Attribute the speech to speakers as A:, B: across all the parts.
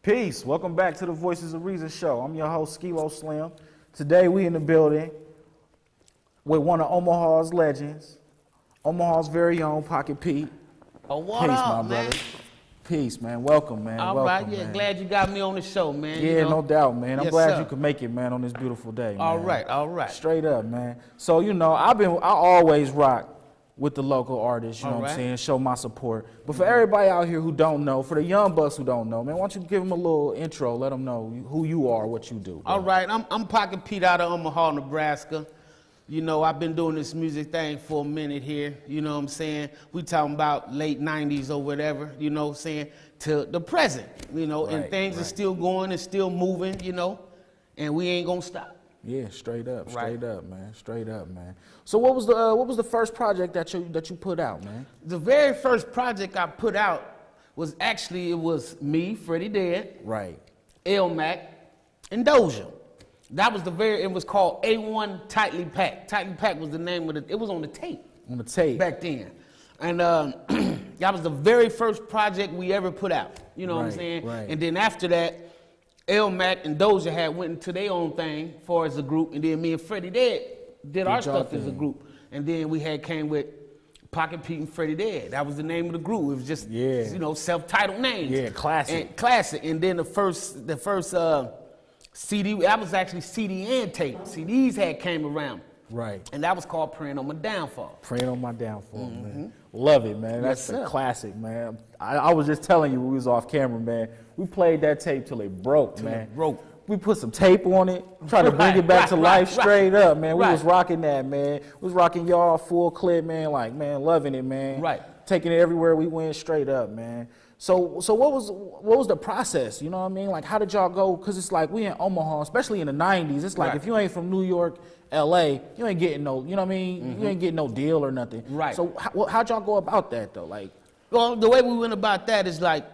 A: Peace. Welcome back to the Voices of Reason show. I'm your host, Skilo Slim. Today we in the building with one of Omaha's legends, Omaha's very own Pocket Pete.
B: Oh, what
A: Peace,
B: up,
A: my
B: man?
A: brother. Peace, man. Welcome, man.
B: All
A: Welcome,
B: right, yeah,
A: man.
B: glad you got me on the show, man.
A: Yeah,
B: you know?
A: no doubt, man. I'm
B: Yes,
A: glad
B: sir.
A: you could make it, man, on this beautiful day, man.
B: All right.
A: Straight up, man. So, I always rock with the local artists, you know what I'm saying, show my support. But for everybody out here who don't know, for the young bucks who don't know, man, why don't you give them a little intro, let them know who you are, what you do. Bro.
B: All right, I'm Pocket Pete out of Omaha, Nebraska. You know, I've been doing this music thing for a minute here, you know what I'm saying? We talking about late 90s or whatever, you know what I'm saying, to the present, you know, and things are still going and still moving, you know, and we ain't gonna stop.
A: Yeah, straight up, man. Straight up, man. So what was the first project that you put out, man? The
B: very first project I put out was actually, it was me, Freddie Dead,
A: right,
B: Mac, and Doja. That was it was called A1 Tightly Packed. Tightly Packed was the name of it was on the tape.
A: On the tape.
B: Back then. And that was the very first project we ever put out. You know what I'm saying?
A: Right.
B: And then after that, Mac and Doja had went into their own thing for as a group, and then me and Freddie Dead did our stuff as a group. And then we came with Pocket Pete and Freddie Dead. That was the name of the group. It was just self-titled names.
A: Yeah, classic.
B: And then the first CD, that was actually CD and tape. CDs came around.
A: Right.
B: And that was called Praying on My Downfall.
A: Praying on My Downfall, man. Love it, man. That's a
B: sir.
A: classic, man. I was just telling you when we was off camera, man. We played that tape till it broke, man.
B: It broke.
A: We put some tape on it, tried to bring it back to life straight up, man. We was rocking that, man. We was rocking y'all full clip, man. Like, man, loving it, man.
B: Right.
A: Taking it everywhere we went straight up, man. So what was the process? You know what I mean? Like, how did y'all go? Because it's like we in Omaha, especially in the 90s. It's like if you ain't from New York, LA, you ain't getting no, you know what I mean? You ain't getting no deal or nothing.
B: Right.
A: So how'd y'all go about that, though? Like,
B: well, the way we went about that is like,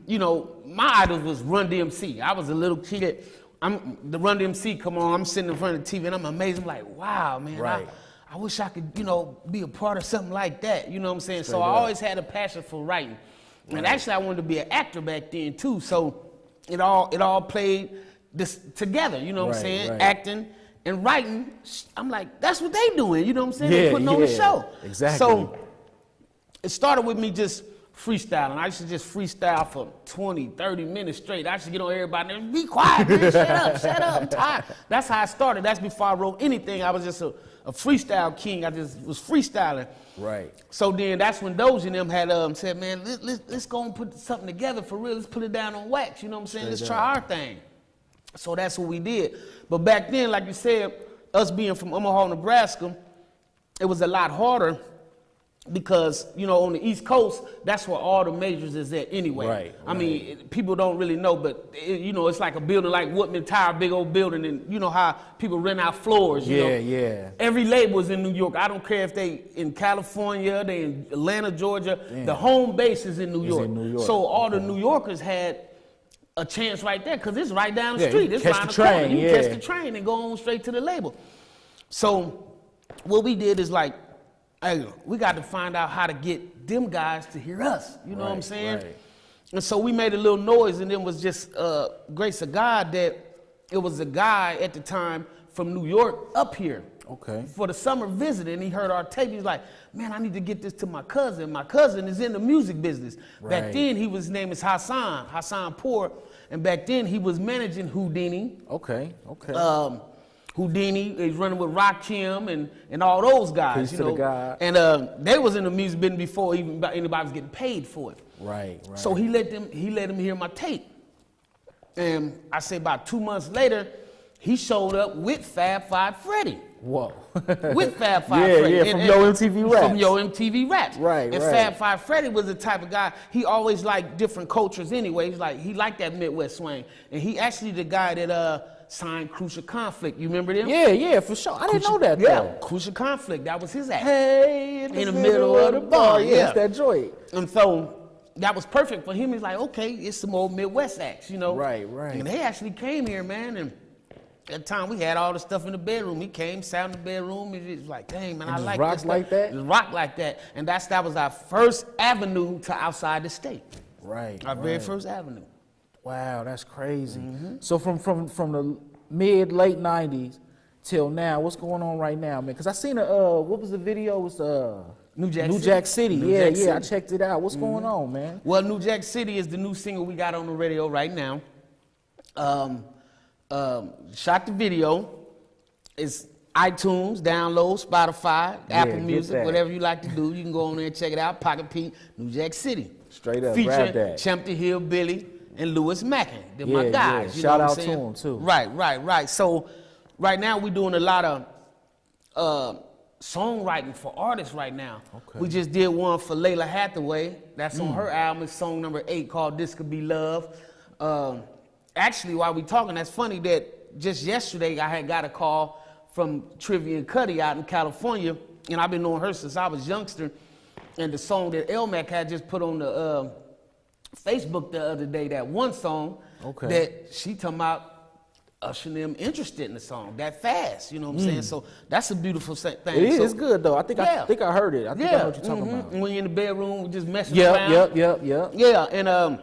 B: you know, my idols was Run DMC. I was a little kid. The Run DMC come on, I'm sitting in front of the TV and I'm amazed. I'm like, wow, man.
A: Right.
B: I wish I could, you know, be a part of something like that. You know what I'm saying? So I always had a passion for writing. And actually, I wanted to be an actor back then too. So it all played this together. You know what I'm saying? Acting and writing. I'm like, that's what they doing. You know what I'm saying? They putting on the show.
A: Exactly.
B: So it started with me just freestyling. I used to just freestyle for 20, 30 minutes straight. I used to get on everybody and be quiet, man. Shut up, I'm tired. That's how I started. That's before I wrote anything. I was just a freestyle king. I just was freestyling.
A: Right.
B: So then that's when Doja and them had said, man, let's go and put something together for real. Let's put it down on wax. You know what I'm saying? Let's try our thing. So that's what we did. But back then, like you said, us being from Omaha, Nebraska, it was a lot harder because, you know, on the East Coast, that's where all the majors is at anyway.
A: Right.
B: I mean, people don't really know, but, you know, it's like a building like Woodman Tower, big old building, and you know how people rent out floors, you know?
A: Yeah.
B: Every label is in New York. I don't care if they in California, they in Atlanta, Georgia. Damn. The home base is in New York. So all the New Yorkers had a chance right there because it's right down the street. It's around the corner. You catch the train and go on straight to the label. So what we did is like, hey, we got to find out how to get them guys to hear us. You know what I'm saying? Right. And so we made a little noise, and it was just grace of God that it was a guy at the time from New York up here.
A: Okay. For
B: the summer visit, and he heard our tape. He's like, man, I need to get this to my cousin. My cousin is in the music business. Right. Back then, his name is Hassan Poor, and back then he was managing Houdini.
A: Okay.
B: Houdini is running with Rakim and all those guys,
A: Peace to the guy.
B: And they was in the music business before even anybody was getting paid for it.
A: Right.
B: So he let him hear my tape. And I say about 2 months later, he showed up with Fab Five Freddy.
A: Whoa.
B: With Fab Five Freddy.
A: Yeah, from Yo MTV Raps.
B: From Yo MTV Raps.
A: Right.
B: And Fab Five Freddy was the type of guy, he always liked different cultures anyway. He liked that Midwest swing. And he actually the guy that signed Crucial Conflict. You remember them?
A: Yeah, for sure. I didn't know that, though.
B: Yeah, Crucial Conflict. That was his act.
A: Hey, in the middle of the bar. Yeah, it's that joint.
B: And so that was perfect for him. He's like, okay, it's some old Midwest acts, you know?
A: Right.
B: And they actually came here, man, and at the time we had all the stuff in the bedroom. He came, sat in the bedroom, and it was like, dang, man, I like this stuff.
A: Like that?
B: Just rock like that. And that was our first avenue to outside the state.
A: Right.
B: Our very first avenue.
A: Wow, that's crazy. So from the mid late 90s till now, what's going on right now, man? Because I seen what was the video? It was New Jack City. Yeah, I checked it out. What's going on, man?
B: Well, New Jack City is the new single we got on the radio right now. Shot the video. It's iTunes, download, Spotify, Apple Music, whatever you like to do. You can go on there and check it out. Pocket Pete, New Jack City.
A: Straight up,
B: featuring
A: grab that.
B: Champ the Hillbilly and Lewis Mackin. They're my guys. You
A: Shout
B: know
A: out
B: what I'm
A: to
B: saying?
A: them, too.
B: Right. So right now we're doing a lot of songwriting for artists right now.
A: Okay.
B: We just did one for Layla Hathaway. That's on her album. It's song number 8 called This Could Be Love. Actually, while we talking, that's funny that just yesterday I had got a call from Trivia and Cuddy out in California, and I've been knowing her since I was a youngster. And the song that Elmac had just put on the Facebook the other day, that one song that she talking about Usher and them interested in the song that fast, you know what I'm saying? So that's a beautiful thing.
A: It is. It's good though. I think I heard it. I think I know what you're talking about.
B: When you're in the bedroom, we just messing around. Yeah, and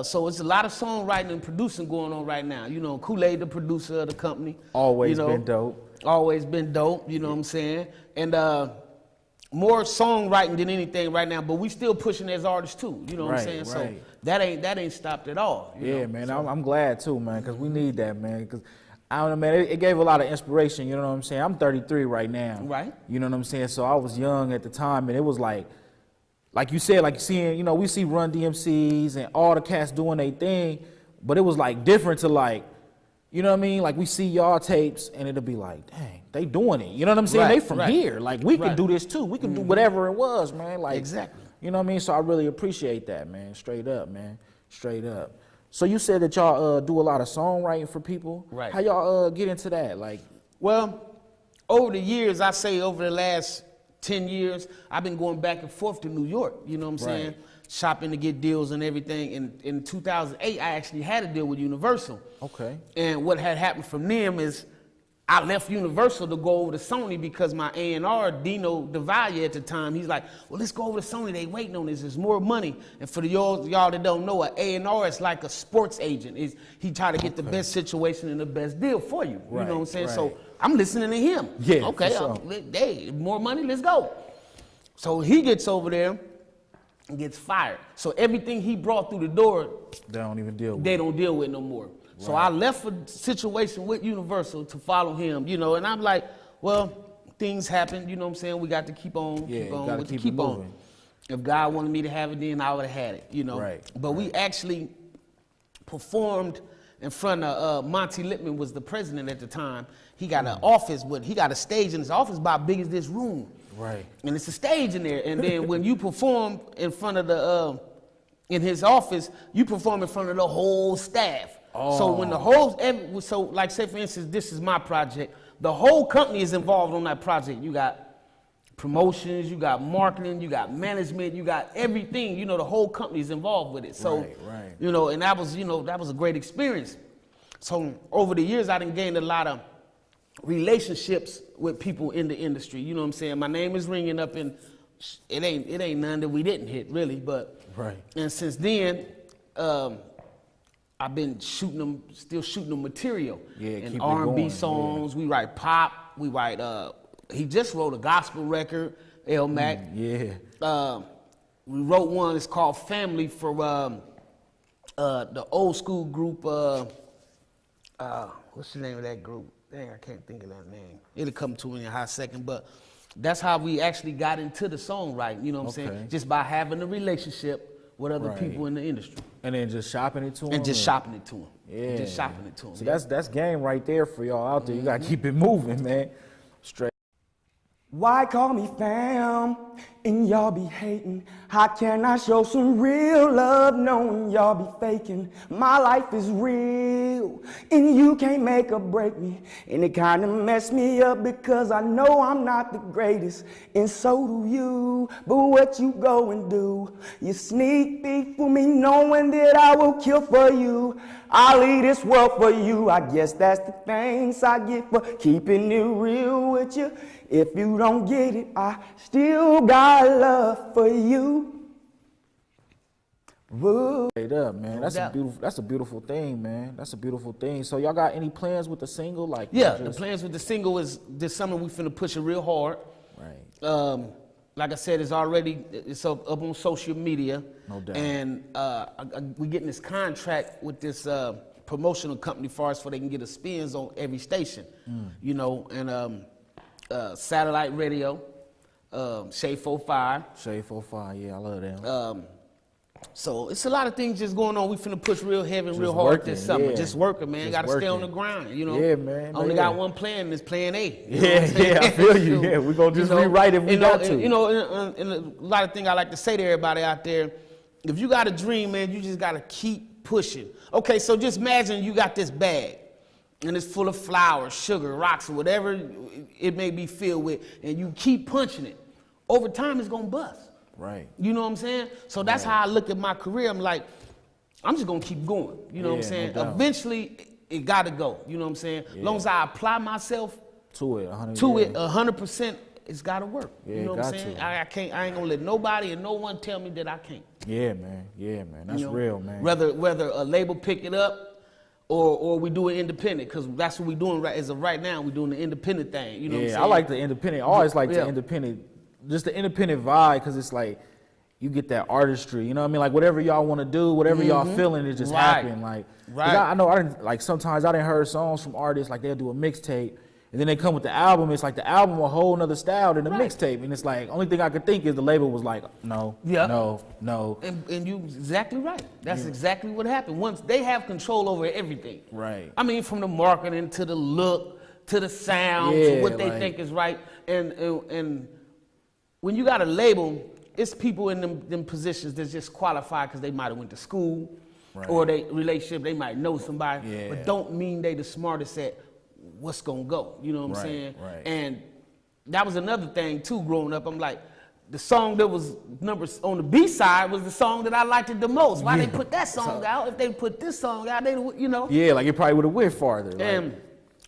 B: so it's a lot of songwriting and producing going on right now. You know, Kool-Aid, the producer of the company.
A: Always been dope.
B: Always been dope, you know what I'm saying? And more songwriting than anything right now, but we still pushing as artists too, you know what I'm saying? So that ain't stopped at all. You know?
A: Man, so I'm glad too, man, because we need that, man. Because I don't know, man, it gave a lot of inspiration, you know what I'm saying? I'm 33 right now.
B: Right.
A: You know what I'm saying? So I was young at the time, and it was like you said, like seeing, you know, we see Run DMCs and all the cats doing their thing, but it was like different to like, you know what I mean? Like we see y'all tapes and it'll be like, dang, they doing it. You know what I'm saying? They from here. Like we can do this too. We can do whatever it was, man. Like
B: exactly.
A: You know what I mean? So I really appreciate that, man. Straight up, man. Straight up. So you said that y'all do a lot of songwriting for people.
B: Right.
A: How y'all get into that? Like,
B: well, over the years, I say over the last 10 years, I've been going back and forth to New York. You know what I'm saying? Shopping to get deals and everything. And in 2008, I actually had a deal with Universal.
A: Okay.
B: And what had happened from them is I left Universal to go over to Sony because my A&R, Dino DeValle at the time, he's like, well, let's go over to Sony. They waiting on this. There's more money. And for y'all that don't know, an A&R is like a sports agent. He try to get the best situation and the best deal for you. You know what I'm saying? So I'm listening to him.
A: Yeah,
B: okay, hey, more money, let's go. So he gets over there and gets fired. So everything he brought through the door,
A: they don't even deal with.
B: They don't deal with no more. So I left a situation with Universal to follow him, you know, and I'm like, well, things happen, you know what I'm saying? We got to keep on, keep on. If God wanted me to have it, then I would have had it, you know. But we actually performed in front of Monty Lippman was the president at the time. He got an office he got a stage in his office about big as this room.
A: Right.
B: And it's a stage in there. And then when you perform in front of in his office, you perform in front of the whole staff. Oh. So when the whole, so like say for instance, this is my project. The whole company is involved on that project. You got promotions, you got marketing, you got management, you got everything. You know, the whole company is involved with it. So, you know, and that was, you know, that was a great experience. So over the years, I done gained a lot of relationships with people in the industry. You know what I'm saying? My name is ringing up, and it ain't none that we didn't hit really, but and since then. I've been still shooting them material. And R&B songs, we write pop, we write, he just wrote a gospel record, El Mac. We wrote one, it's called Family for the old school group, what's the name of that group? Dang, I can't think of that name. It'll come to me in a hot second, but that's how we actually got into the songwriting, you know what I'm saying? Just by having a relationship with other people in the industry.
A: And then just shopping it to them?
B: And just shopping it to them. Yeah. Just shopping it to them.
A: So that's game right there for y'all out there. You got to keep it moving, man. Straight.
C: Why call me fam and y'all be hating? How can I show some real love knowing y'all be faking? My life is real and you can't make or break me. And it kinda messed me up because I know I'm not the greatest, and so do you. But what you go and do? You sneak peek for me knowing that I will kill for you. I'll leave this world for you. I guess that's the thanks I get for keeping it real with you. If you don't get it, I still got love for you. Woo.
A: Straight up, man. That's a beautiful thing, man. That's a beautiful thing. So y'all got any plans with the single? Like,
B: yeah, the plans with the single is this summer we finna push it real hard.
A: Right.
B: Like I said, it's up on social media.
A: No doubt.
B: And we getting this contract with this promotional company for they can get a spins on every station, you know, and satellite radio, Shade 45.
A: Shade 45, yeah, I love them.
B: So it's a lot of things just going on. We finna push real heavy and real hard this summer.
A: Yeah.
B: Just working, man. Got to stay on the
A: working.
B: grind, you know.
A: Yeah, man.
B: Only got one plan, and it's plan A.
A: Yeah, I feel you. Yeah, we're going to just rewrite it if we got to.
B: You know, and a lot of things I like to say to everybody out there, if you got a dream, man, you just got to keep pushing. Okay, so just imagine you got this bag, and it's full of flowers, sugar, rocks, or whatever it may be filled with, and you keep punching it. Over time, it's going to bust.
A: Right.
B: You know what I'm saying? So that's how I look at my career. I'm like, I'm just going to keep going. You know what I'm saying?
A: No doubt.
B: Eventually, it got to go. You know what I'm saying? As long as I apply myself
A: to it
B: 100%, it's got to work.
A: Yeah,
B: you know what I'm saying? I ain't going to let nobody and no one tell me that I can't.
A: Yeah, man. Yeah, man. That's real, man.
B: Whether a label pick it up or we do it independent, because that's what we're doing as of right now. We're doing the independent thing. You know what I'm saying?
A: I like the independent. I always like the independent. Just the independent vibe, because it's like you get that artistry, you know what I mean? Like whatever y'all want to do, whatever y'all feeling, it just happen. Like, I know I didn't, like sometimes I didn't heard songs from artists, like they'll do a mixtape, and then they come with the album. It's like the album a whole nother style than the mixtape, and it's like only thing I could think is the label was like, no.
B: And you exactly right. That's exactly what happened. Once they have control over everything.
A: Right.
B: I mean, from the marketing to the look to the sound to what they think is right, and when you got a label, it's people in them positions that's just qualified because they might have went to school or they relationship, they might know somebody, but don't mean they the smartest at what's gonna go. You know what I'm saying?
A: Right.
B: And that was another thing too, growing up. I'm like, the song that was numbers on the B side was the song that I liked it the most. Why they put that song out? If they put this song out, they, you know.
A: Yeah, like it probably would have went farther.
B: And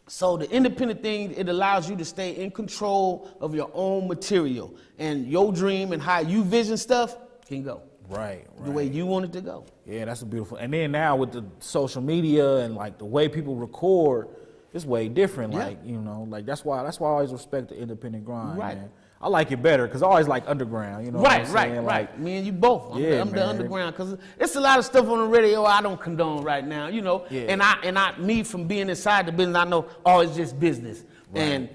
B: so the independent thing, it allows you to stay in control of your own material, and your dream and how you vision stuff can go.
A: Right.
B: The way you want it to go.
A: Yeah, that's a beautiful. And then now with the social media and like the way people record, it's way different. Like, you know, like that's why I always respect the independent grind.
B: Right.
A: Man. I like it better because I always like underground. You know what I'm saying?
B: Right. Me and you both. I'm the underground, because it's a lot of stuff on the radio I don't condone right now. You know, and me from being inside the business, I know it's just business. Right. And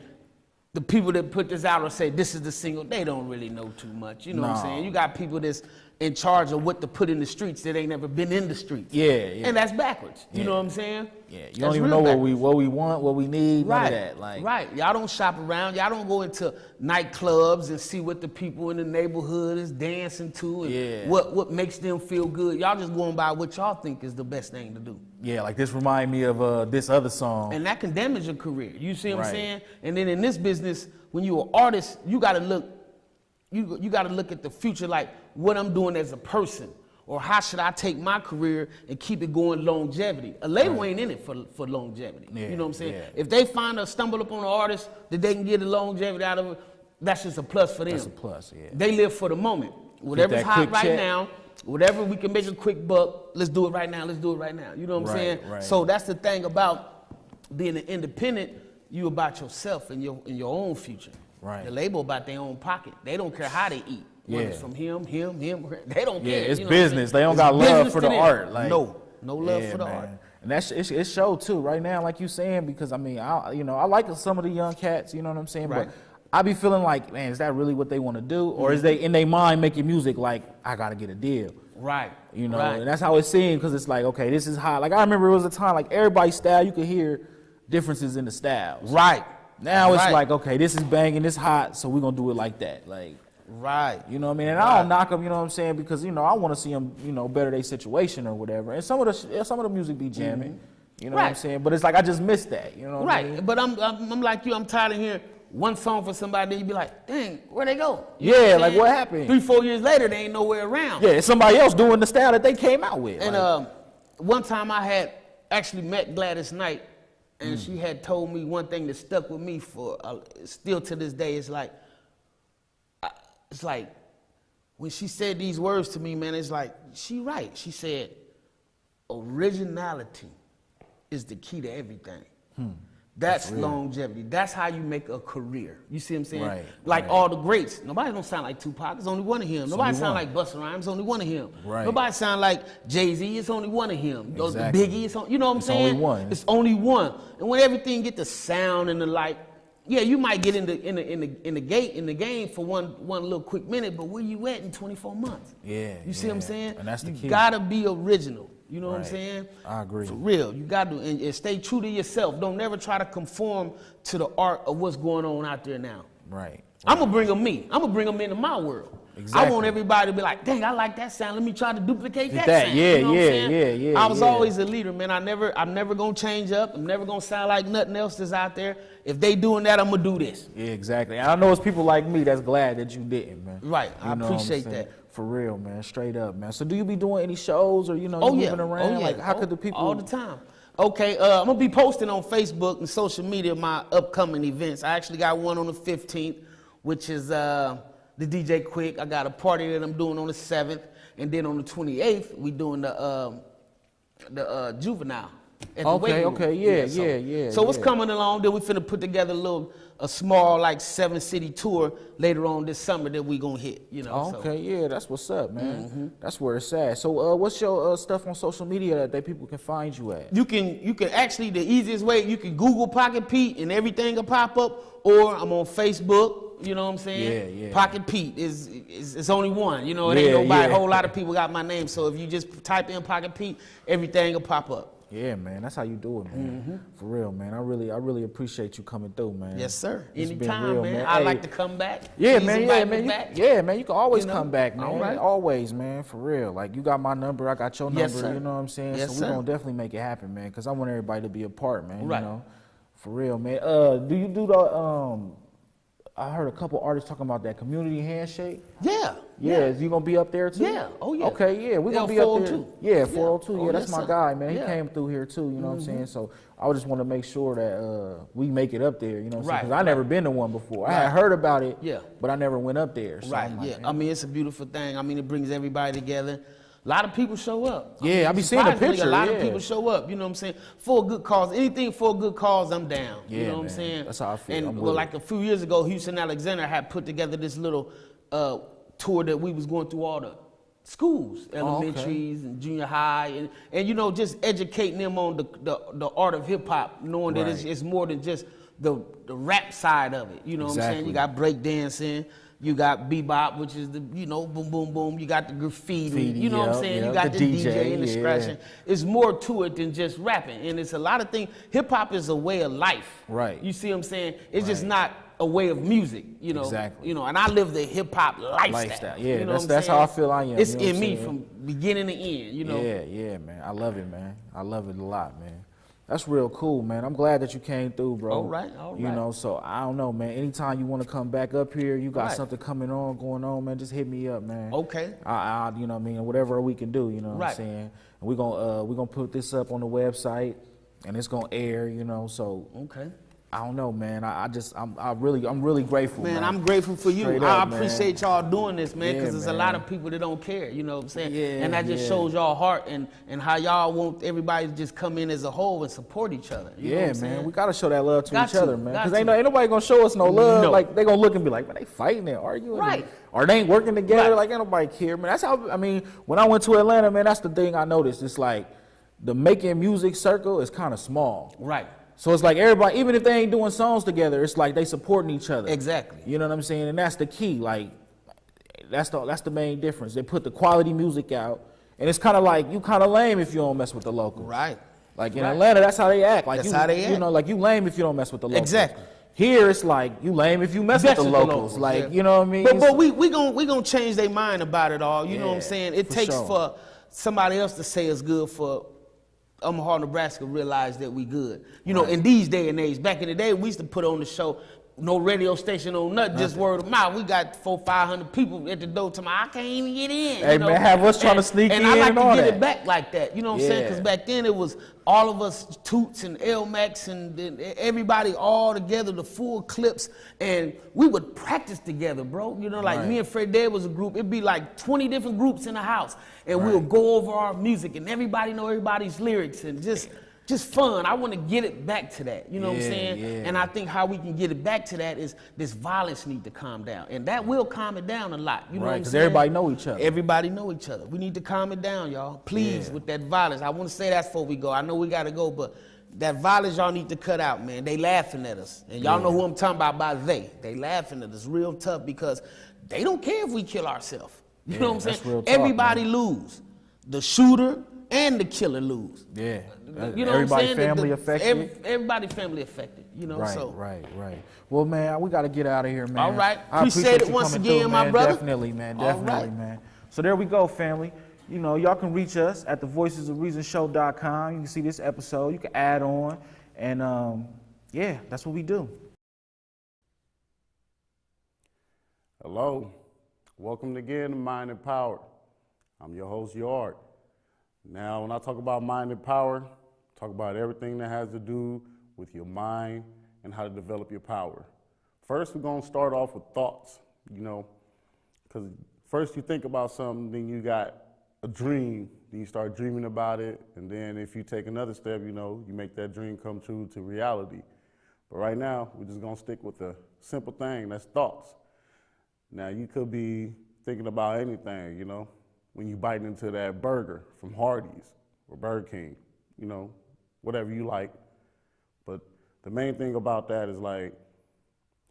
B: the people that put this out or say this is the single, they don't really know too much. You know what I'm saying? You got people that's in charge of what to put in the streets that ain't never been in the streets. Yeah. And that's backwards. You know what I'm saying?
A: Yeah. You don't even know what we want, what we need, none of that.
B: Like, y'all don't shop around. Y'all don't go into nightclubs and see what the people in the neighborhood is dancing to and what makes them feel good. Y'all just going by what y'all think is the best thing to do.
A: Yeah, like this remind me of this other song.
B: And that can damage your career. You see what I'm saying? And then in this business, when you're an artist, you got to look. You got to look at the future, like what I'm doing as a person, or how should I take my career and keep it going longevity. A label ain't in it for longevity. You know what I'm saying? Yeah. If they stumble upon an artist that they can get the longevity out of it, that's just a plus for them.
A: That's a plus, yeah.
B: They live for the moment. Whatever's hot right now, whatever we can make a quick buck, let's do it right now. Let's do it right now. You know what I'm saying? Right. So that's the thing about being an independent. You about yourself and your own future. Right. The label about their own pocket. They don't care how they eat. Whether it's from him. They don't care.
A: Yeah, it's business. They don't got love for the art.
B: Like, no love for the art.
A: And that's it show too right now, like you saying, because I mean, I like some of the young cats. You know what I'm saying? Right. But I be feeling like, man, is that really what they want to do, or is they in their mind making music like I gotta get a deal?
B: Right.
A: You know, and that's how it seemed, because it's like, okay, this is hot. Like I remember it was a time like everybody's style, you could hear differences in the styles.
B: Right.
A: Now it's like, okay, this is banging, this hot, so we're going to do it like that. Like, you know what I mean? And I don't knock them, you know what I'm saying, because, you know, I want to see them, you know, better their situation or whatever. And some of the music be jamming, you know what I'm saying? But it's like, I just miss that, you know what I mean?
B: But I'm like you, I'm tired of hearing one song for somebody, then you be like, dang, where'd they go?
A: You know like what happened?
B: 3-4 years later, they ain't nowhere around.
A: Yeah, it's somebody else doing the style that they came out with.
B: And one time I had actually met Gladys Knight, and she had told me one thing that stuck with me for still to this day. It's like when she said these words to me, man, it's like, she right. She said, originality is the key to everything. That's longevity. That's how you make a career. You see what I'm saying?
A: Right,
B: like all the greats. Nobody don't sound like Tupac. There's only one of him. Nobody sound like Busta Rhymes. There's only one of him.
A: Right.
B: Nobody sound like Jay-Z. It's only one of him.
A: Exactly.
B: Biggie. It's you know what I'm saying?
A: Only one.
B: It's only one. And when everything get the sound and the like, yeah, you might get in the game for one little quick minute, but where you at in 24 months?
A: Yeah.
B: You see what I'm saying?
A: And that's the key.
B: You gotta be original. You know what I'm saying?
A: I agree.
B: For real. You got to and stay true to yourself. Don't never try to conform to the art of what's going on out there now.
A: Right.
B: I'm going to bring them me. I'm going to bring them into my world.
A: Exactly.
B: I want everybody to be like, dang, I like that sound. Let me try to duplicate that sound.
A: Yeah,
B: you know what I'm saying?
A: yeah.
B: I was always a leader, man. I'm never going to change up. I'm never going to sound like nothing else that's out there. If they doing that, I'm going to do this.
A: Yeah, exactly. I know it's people like me that's glad that you didn't, man.
B: Right.
A: You
B: I
A: know what I'm
B: appreciate
A: saying?
B: that.
A: For real, man. Straight up, man. So do you be doing any shows or, you know, moving around?
B: Oh, yeah.
A: Like, how could the people?
B: All the time. Okay, I'm going to be posting on Facebook and social media my upcoming events. I actually got one on the 15th, which is the DJ Quick. I got a party that I'm doing on the 7th. And then on the 28th, we doing the Juvenile. At the weight room. Yeah. So what's coming along, then we finna put together a small, like, 7-city tour later on this summer that we gonna hit, you know.
A: Yeah, that's what's up, man. That's where it's at. So what's your stuff on social media that people can find you at?
B: You can actually, the easiest way, you can Google Pocket Pete and everything will pop up, or I'm on Facebook, you know what I'm saying?
A: Yeah.
B: Pocket Pete is only one, you know, it ain't nobody, a whole lot of people got my name, so if you just type in Pocket Pete, everything will pop up.
A: Yeah, man, that's how you do it, man. For real, man. I really appreciate you coming through, man.
B: Yes, sir.
A: It's
B: Anytime,
A: been real,
B: man.
A: man.
B: I
A: Hey.
B: like to come back.
A: Yeah,
B: Please
A: man.
B: invite
A: Yeah,
B: me
A: man.
B: back.
A: You can always
B: You know?
A: come back, man.
B: All right.
A: Always, man. For real. Like, you got my number, I got your number.
B: Yes, sir.
A: You know what I'm saying?
B: Yes,
A: so
B: sir.
A: we're gonna definitely make it happen, man. Cause I want everybody to be a part, man.
B: Right.
A: You know, for real, man. Do you do the I heard a couple artists talking about that community handshake.
B: Yeah.
A: Is you gonna be up there too?
B: Yeah. Oh yeah.
A: Okay, yeah, we're gonna be up there.
B: 402.
A: Yeah, 402.
B: Oh,
A: Yeah, that's
B: yes,
A: my
B: sir.
A: guy, man. He
B: Yeah.
A: came through here too. You know what I'm saying? So I just want to make sure that we make it up there. You know what I'm saying? Because I never been to one before. I had heard about it.
B: Yeah.
A: But I never went up there. So
B: Right.
A: I'm like,
B: Yeah.
A: man.
B: I mean, it's a beautiful thing. I mean, it brings everybody together. A lot of people show up.
A: Yeah, I be seeing the
B: Surprisingly,
A: picture,
B: A lot
A: yeah.
B: of people show up. You know what I'm saying? For a good cause. Anything for a good cause, I'm down. You
A: Yeah,
B: know what I'm
A: man.
B: saying?
A: That's how I feel.
B: And
A: I'm
B: well,
A: with
B: like a few years ago, Houston Alexander had put together this little tour that we was going through all the schools, elementaries and junior high, and you know, just educating them on the art of hip hop, knowing that it's more than just the rap side of it. You know what I'm saying? You got break dancing. You got bebop, which is the, you know, boom, boom, boom. You got the graffiti, you know what I'm saying? You got the DJ and the scratching. It's more to it than just rapping. And it's a lot of things. Hip hop is a way of life.
A: Right.
B: You see what I'm saying? It's just not a way of music, you know.
A: Exactly.
B: You know, and I live the hip hop lifestyle.
A: Yeah,
B: you know
A: that's how I feel I am.
B: It's
A: you know
B: in
A: what
B: me
A: I'm saying?
B: from beginning to end, you know.
A: Yeah, man. I love it, man. I love it a lot, man. That's real cool, man. I'm glad that you came through, bro.
B: All right.
A: You know, so I don't know, man. Anytime you want to come back up here, you got
B: Right.
A: something going on, man, just hit me up, man.
B: Okay.
A: I you know what I mean, whatever we can do, you know what I'm
B: Right.
A: saying? And we're gonna put this up on the website and it's gonna air, you know, so
B: Okay.
A: I don't know, man. I'm really grateful, man.
B: Man, I'm grateful for you.
A: Straight
B: I
A: up, man.
B: appreciate y'all doing this, man, because
A: Yeah,
B: there's
A: man.
B: a lot of people that don't care, you know what I'm saying?
A: Yeah,
B: and that just
A: yeah.
B: shows y'all heart and how y'all want everybody to just come in as a whole and support each other. You know what
A: Yeah,
B: I'm
A: man.
B: saying?
A: We gotta show that love to
B: Got
A: each
B: to,
A: other, man.
B: got
A: Because
B: to.
A: ain't nobody gonna show us no love.
B: No.
A: Like they gonna look and be like, man, they fighting and arguing,
B: Right.
A: Or they ain't working together.
B: Right.
A: Like ain't nobody care, man. That's how. I mean, when I went to Atlanta, man, that's the thing I noticed. It's like the making music circle is kind of small.
B: Right.
A: So it's like everybody, even if they ain't doing songs together, it's like they supporting each other.
B: Exactly.
A: You know what I'm saying? And that's the key. Like that's the main difference. They put the quality music out, and it's kind of like you kind of lame if you don't mess with the locals.
B: Right.
A: Like in
B: Right.
A: Atlanta, that's how they act. Like
B: That's
A: you,
B: how they
A: You
B: act.
A: know, like you lame if you don't mess with the locals.
B: Exactly.
A: Here it's like you lame if you mess with the locals. Like
B: yeah.
A: you know what I mean?
B: But we gonna change their mind about it all. You know what I'm
A: Yeah,
B: saying? It
A: for
B: takes
A: sure.
B: for somebody else to say it's good for Omaha, Nebraska realize that we good. You know, in these day and age, back in the day, we used to put on the show. no radio station, no nothing, just word of mouth. We got 400-500 people at the door to I can't even get in.
A: Hey, man, have us trying to sneak in
B: and I like
A: and all
B: to get
A: that.
B: it back like that, you know what I'm saying? Because back then it was all of us, Toots and L-Max and everybody all together, the full clips, and we would practice together, bro. You know, like me and Fred Dad was a group. It'd be like 20 different groups in the house, and we would go over our music, and everybody know everybody's lyrics, and just fun. I want to get it back to that. You know what I'm saying?
A: Yeah.
B: And I think how we can get it back to that is this violence need to calm down. And that will calm it down a lot. You know what I'm saying?
A: Because everybody know each other.
B: Everybody know each other. We need to calm it down, y'all. Please, with that violence. I want to say that before we go. I know we got to go, but that violence y'all need to cut out, man. They laughing at us. And y'all know who I'm talking about by they. They laughing at us real tough because they don't care if we kill ourselves. You know what I'm saying?
A: Real talk,
B: everybody lose. The shooter and the killer lose.
A: Yeah.
B: You know
A: everybody
B: what I'm saying?
A: family affected.
B: Everybody family affected. You know,
A: Right. Well, man, we got to get out of here, man.
B: All right.
A: I
B: Appreciate it
A: you
B: once
A: coming
B: again,
A: through,
B: my
A: man.
B: brother.
A: Definitely, man.
B: All
A: Definitely,
B: right.
A: man. So there we go, family. You know, y'all can reach us at thevoicesofreasonshow.com. You can see this episode. You can add on. And, yeah, that's what we do.
D: Hello. Welcome again to Mind and Power. I'm your host, Yard. Now, when I talk about mind and power, talk about everything that has to do with your mind and how to develop your power. First, we're going to start off with thoughts, you know, because first you think about something, then you got a dream, then you start dreaming about it, and then if you take another step, you know, you make that dream come true to reality. But right now, we're just going to stick with the simple thing, that's thoughts. Now, you could be thinking about anything, you know, when you bite into that burger from Hardee's or Burger King, you know, whatever you like. But the main thing about that is like,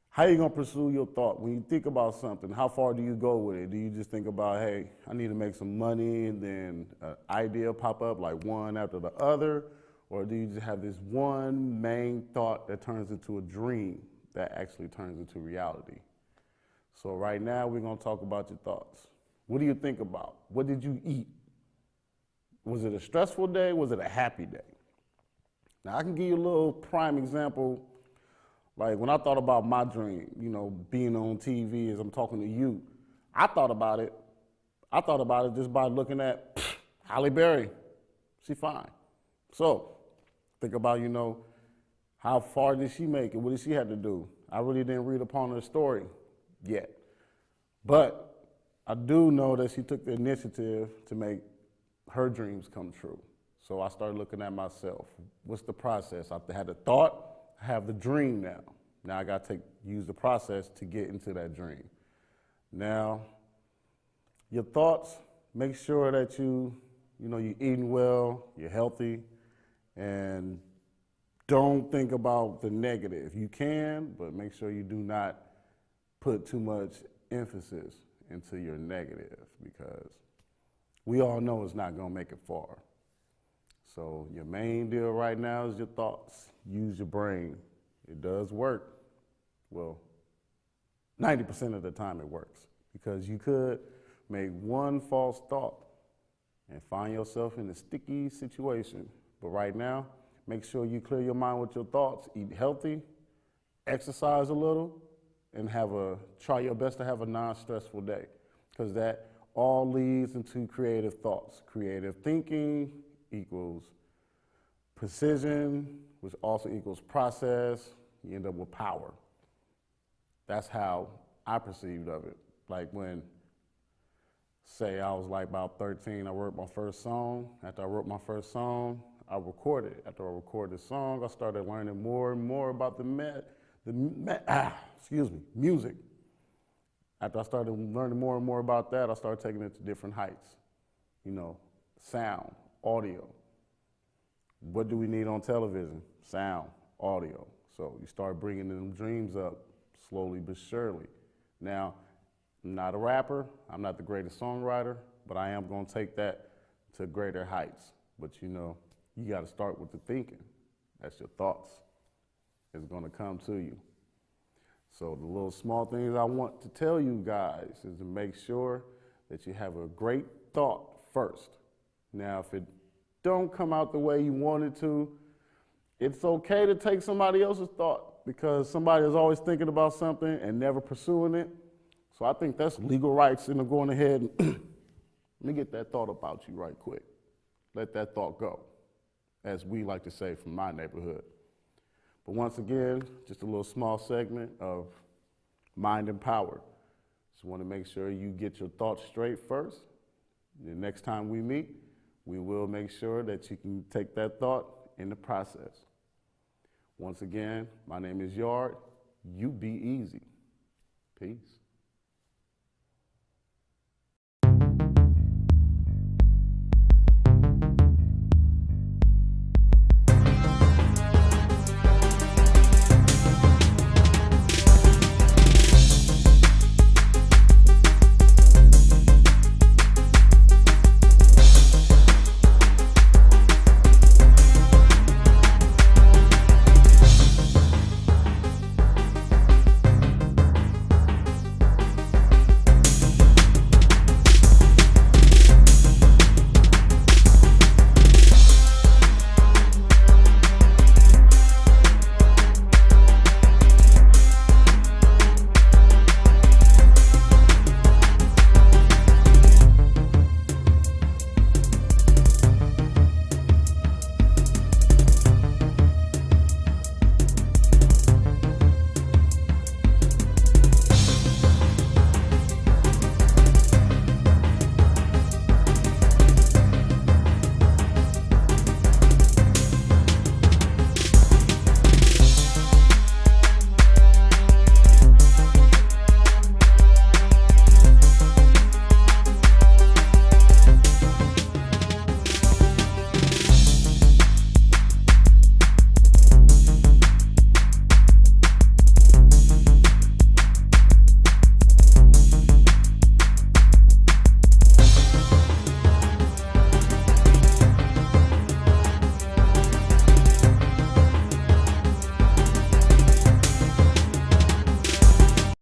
D: how you gonna pursue your thought? When you think about something, how far do you go with it? Do you just think about, hey, I need to make some money, and then an idea pop up like one after the other? Or do you just have this one main thought that turns into a dream that actually turns into reality? So right now we're gonna talk about your thoughts. What do you think about? What did you eat? Was it a stressful day? Was it a happy day? Now, I can give you a little prime example. Like when I thought about my dream, you know, being on TV as I'm talking to you, I thought about it just by looking at Halle Berry. She fine. So think about, you know, how far did she make it? What did she have to do? I really didn't read upon her story yet. But I do know that she took the initiative to make her dreams come true. So I started looking at myself. What's the process? I had the thought, I have the dream now. Now I got to use the process to get into that dream. Now, your thoughts, make sure that you're eating well, you're healthy, and don't think about the negative. You can, but make sure you do not put too much emphasis into your negative, because we all know it's not gonna make it far. So your main deal right now is your thoughts. Use your brain. It does work. Well, 90% of the time it works, because you could make one false thought and find yourself in a sticky situation. But right now, make sure you clear your mind with your thoughts, eat healthy, exercise a little, and try your best to have a non-stressful day, because that all leads into creative thoughts. Creative thinking equals precision, which also equals process. You end up with power. That's how I perceived of it. Like when, say I was like about 13, I wrote my first song. After I wrote my first song, I recorded it. After I recorded the song, I started learning more and more about music. After I started learning more and more about that, I started taking it to different heights. You know, sound, audio. What do we need on television? Sound, audio. So you start bringing them dreams up slowly but surely. Now, I'm not a rapper, I'm not the greatest songwriter, but I am gonna take that to greater heights. But you know, you gotta start with the thinking. That's your thoughts. It's gonna come to you. So the little small things I want to tell you guys is to make sure that you have a great thought first. Now, if it don't come out the way you want it to, it's okay to take somebody else's thought. because somebody is always thinking about something and never pursuing it. So I think that's legal rights in going ahead and let me get that thought about you right quick. Let that thought go, as we like to say from my neighborhood. But once again, just a little small segment of Mind and Power. Just want to make sure you get your thoughts straight first. The next time we meet, we will make sure that you can take that thought in the process. Once again, my name is Yard. You be easy. Peace.